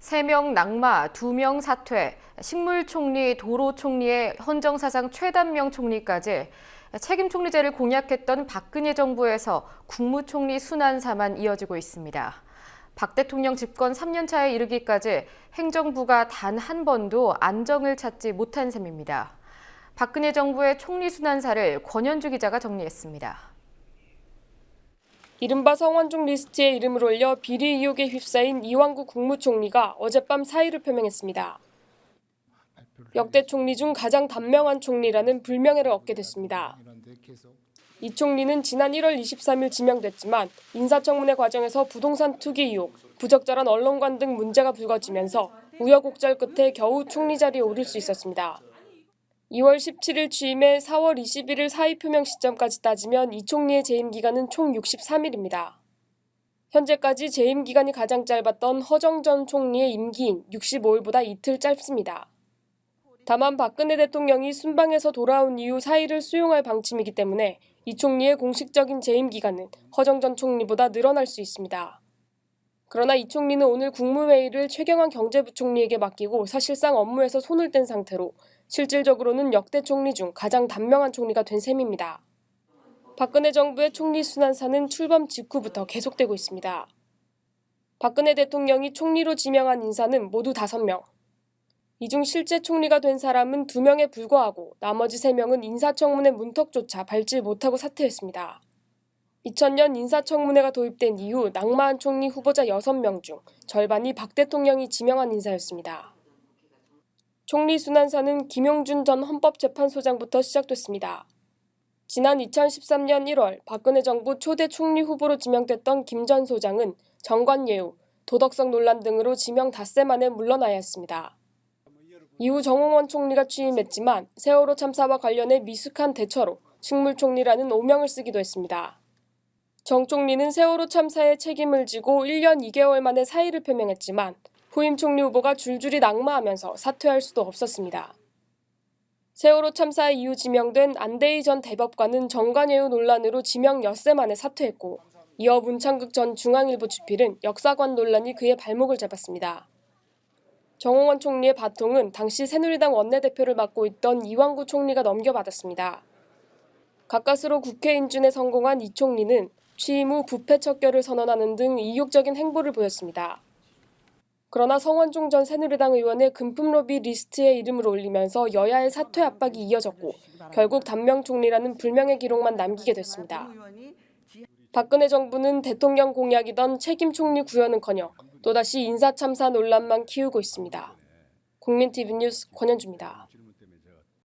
3명 낙마, 2명 사퇴, 식물총리, 도로총리의 헌정사상 최단명 총리까지 책임 총리제를 공약했던 박근혜 정부에서 국무총리 순환사만 이어지고 있습니다. 박 대통령 집권 3년차에 이르기까지 행정부가 단 한 번도 안정을 찾지 못한 셈입니다. 박근혜 정부의 총리 순환사를 권현주 기자가 정리했습니다. 이른바 성완종 리스트에 이름을 올려 비리 의혹에 휩싸인 이완구 국무총리가 어젯밤 사의를 표명했습니다. 역대 총리 중 가장 단명한 총리라는 불명예를 얻게 됐습니다. 이 총리는 지난 1월 23일 지명됐지만 인사청문회 과정에서 부동산 투기 의혹, 부적절한 언론관 등 문제가 불거지면서 우여곡절 끝에 겨우 총리 자리에 오를 수 있었습니다. 2월 17일 취임해 4월 21일 사의 표명 시점까지 따지면 이 총리의 재임 기간은 총 63일입니다. 현재까지 재임 기간이 가장 짧았던 허정 전 총리의 임기인 65일보다 이틀 짧습니다. 다만 박근혜 대통령이 순방에서 돌아온 이후 사의를 수용할 방침이기 때문에 이 총리의 공식적인 재임 기간은 허정 전 총리보다 늘어날 수 있습니다. 그러나 이 총리는 오늘 국무회의를 최경환 경제부총리에게 맡기고 사실상 업무에서 손을 뗀 상태로 실질적으로는 역대 총리 중 가장 단명한 총리가 된 셈입니다. 박근혜 정부의 총리 순환사는 출범 직후부터 계속되고 있습니다. 박근혜 대통령이 총리로 지명한 인사는 모두 5명. 이 중 실제 총리가 된 사람은 2명에 불과하고 나머지 3명은 인사청문회 문턱조차 밟지 못하고 사퇴했습니다. 2000년 인사청문회가 도입된 이후 낙마한 총리 후보자 6명 중 절반이 박 대통령이 지명한 인사였습니다. 총리 순환사는 김용준 전 헌법재판소장부터 시작됐습니다. 지난 2013년 1월 박근혜 정부 초대 총리 후보로 지명됐던 김 전 소장은 정관예우, 도덕성 논란 등으로 지명 닷새 만에 물러나야 했습니다. 이후 정홍원 총리가 취임했지만 세월호 참사와 관련해 미숙한 대처로 식물총리라는 오명을 쓰기도 했습니다. 정 총리는 세월호 참사에 책임을 지고 1년 2개월 만에 사의를 표명했지만 후임 총리 후보가 줄줄이 낙마하면서 사퇴할 수도 없었습니다. 세월호 참사 이후 지명된 안대희 전 대법관은 정관예우 논란으로 지명 엿새 만에 사퇴했고 이어 문창극 전 중앙일보 주필은 역사관 논란이 그의 발목을 잡았습니다. 정홍원 총리의 바통은 당시 새누리당 원내대표를 맡고 있던 이완구 총리가 넘겨받았습니다. 가까스로 국회 인준에 성공한 이 총리는 취임 후 부패 척결을 선언하는 등 이욕적인 행보를 보였습니다. 그러나 성완종 전 새누리당 의원의 금품 로비 리스트에 이름을 올리면서 여야의 사퇴 압박이 이어졌고 결국 단명 총리라는 불명예 기록만 남기게 됐습니다. 박근혜 정부는 대통령 공약이던 책임 총리 구현은커녕 또다시 인사참사 논란만 키우고 있습니다. 국민TV 뉴스 권현주입니다.